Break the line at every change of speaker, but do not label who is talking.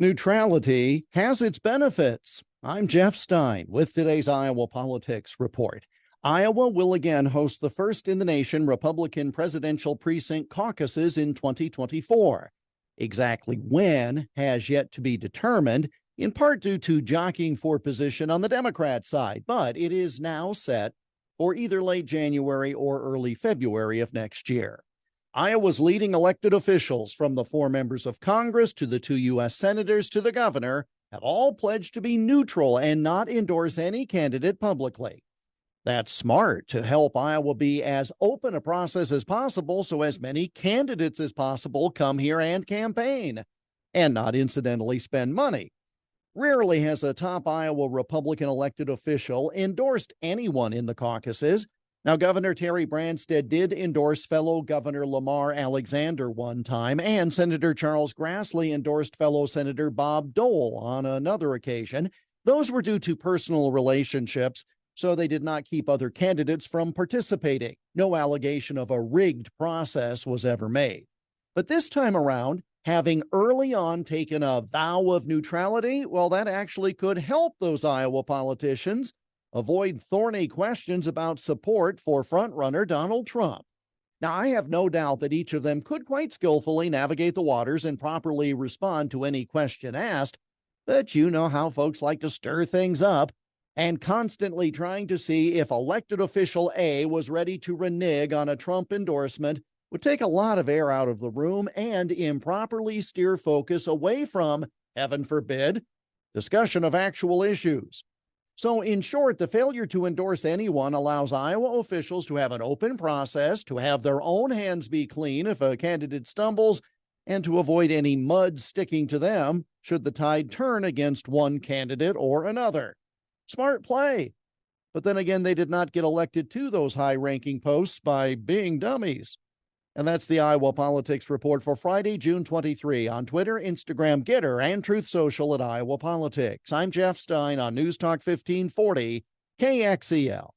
Neutrality has its benefits. I'm Jeff Stein with today's Iowa Politics Report. Iowa will again host the first in the nation Republican presidential precinct caucuses in 2024. Exactly when has yet to be determined, in part due to jockeying for position on the Democrat side, but it is now set for either late January or early February of next year. Iowa's leading elected officials, from the 4 members of Congress to the 2 U.S. senators to the governor, have all pledged to be neutral and not endorse any candidate publicly. That's smart to help Iowa be as open a process as possible so as many candidates as possible come here and campaign, and not incidentally spend money. Rarely has a top Iowa Republican elected official endorsed anyone in the caucuses. Now, Governor Terry Branstad did endorse fellow Governor Lamar Alexander one time, and Senator Charles Grassley endorsed fellow Senator Bob Dole on another occasion. Those were due to personal relationships, so they did not keep other candidates from participating. No allegation of a rigged process was ever made. But this time around, having early on taken a vow of neutrality, well, that actually could help those Iowa politicians avoid thorny questions about support for frontrunner Donald Trump. Now, I have no doubt that each of them could quite skillfully navigate the waters and properly respond to any question asked, but you know how folks like to stir things up, and constantly trying to see if elected official A was ready to renege on a Trump endorsement would take a lot of air out of the room and improperly steer focus away from, heaven forbid, discussion of actual issues. So, in short, the failure to endorse anyone allows Iowa officials to have an open process, to have their own hands be clean if a candidate stumbles, and to avoid any mud sticking to them should the tide turn against one candidate or another. Smart play. But then again, they did not get elected to those high-ranking posts by being dummies. And that's the Iowa Politics Report for Friday, June 23. On Twitter, Instagram, Getter, and Truth Social at Iowa Politics. I'm Jeff Stein on News Talk 1540, KXEL.